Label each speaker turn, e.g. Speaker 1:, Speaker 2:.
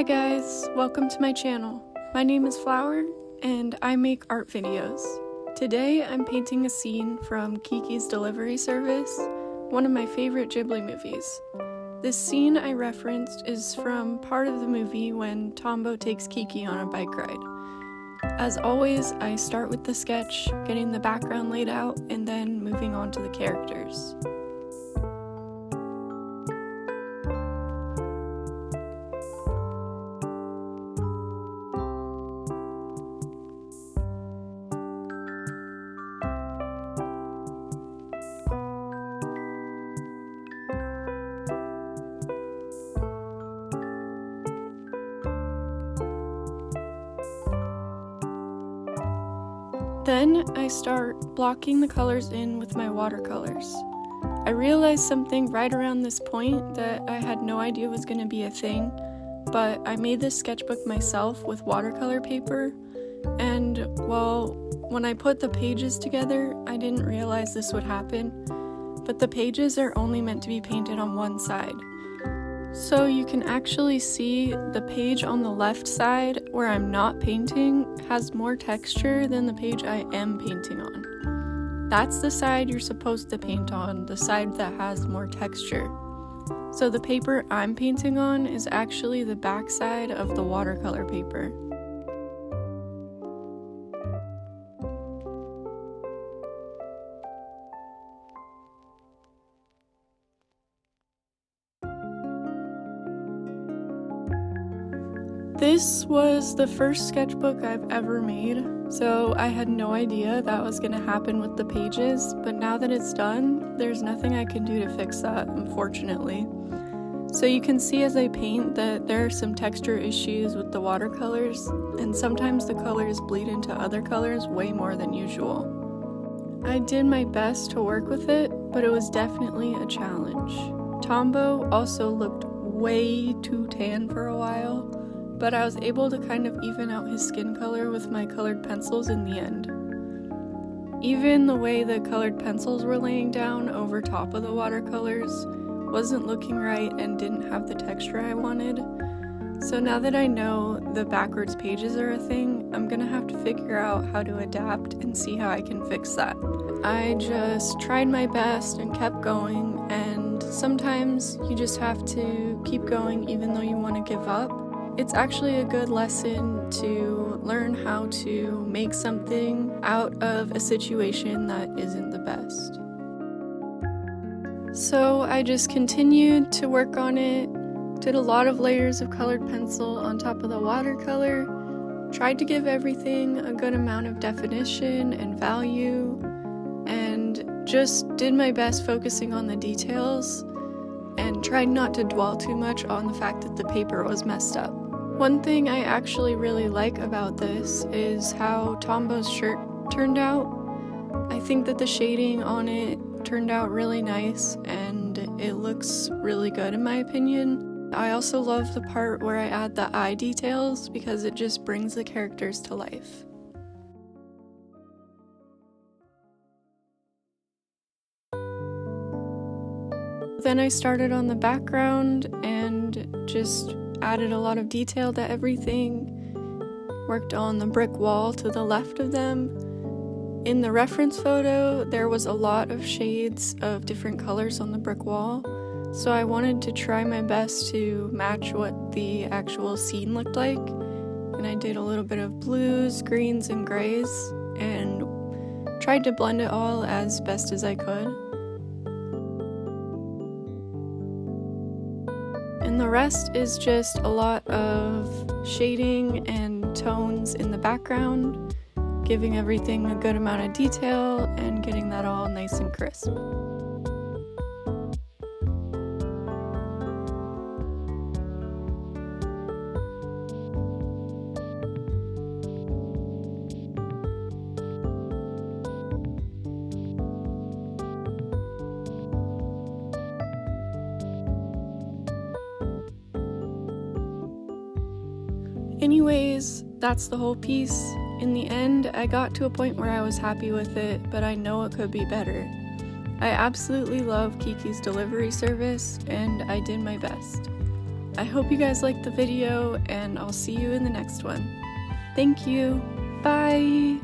Speaker 1: Hi guys, welcome to my channel. My name is Flower and I make art videos. Today I'm painting a scene from Kiki's Delivery Service, one of my favorite Ghibli movies. This scene I referenced is from part of the movie when Tombo takes Kiki on a bike ride. As always, I start with the sketch, getting the background laid out, and then moving on to the characters. Then I start blocking the colors in with my watercolors. I realized something right around this point that I had no idea was going to be a thing, but I made this sketchbook myself with watercolor paper, and well, when I put the pages together, I didn't realize this would happen, but the pages are only meant to be painted on one side. So you can actually see the page on the left side where I'm not painting has more texture than the page I am painting on. That's the side you're supposed to paint on, the side that has more texture. So the paper I'm painting on is actually the back side of the watercolor paper. This was the first sketchbook I've ever made, so I had no idea that was going to happen with the pages, but now that it's done, there's nothing I can do to fix that, unfortunately. So you can see as I paint that there are some texture issues with the watercolors, and sometimes the colors bleed into other colors way more than usual. I did my best to work with it, but it was definitely a challenge. Tombo also looked way too tan for a while, but I was able to kind of even out his skin color with my colored pencils in the end. Even the way the colored pencils were laying down over top of the watercolors wasn't looking right and didn't have the texture I wanted. So now that I know the backwards pages are a thing, I'm gonna have to figure out how to adapt and see how I can fix that. I just tried my best and kept going, and sometimes you just have to keep going even though you want to give up. It's actually a good lesson to learn how to make something out of a situation that isn't the best. So I just continued to work on it, did a lot of layers of colored pencil on top of the watercolor, tried to give everything a good amount of definition and value, and just did my best focusing on the details and tried not to dwell too much on the fact that the paper was messed up. One thing I actually really like about this is how Tombo's shirt turned out. I think that the shading on it turned out really nice and it looks really good in my opinion. I also love the part where I add the eye details because it just brings the characters to life. Then I started on the background and just added a lot of detail to everything, worked on the brick wall to the left of them. In the reference photo, there was a lot of shades of different colors on the brick wall, so I wanted to try my best to match what the actual scene looked like, and I did a little bit of blues, greens, and grays, and tried to blend it all as best as I could. And the rest is just a lot of shading and tones in the background, giving everything a good amount of detail and getting that all nice and crisp. Anyways, that's the whole piece. In the end, I got to a point where I was happy with it, but I know it could be better. I absolutely love Kiki's Delivery Service, and I did my best. I hope you guys liked the video, and I'll see you in the next one. Thank you. Bye!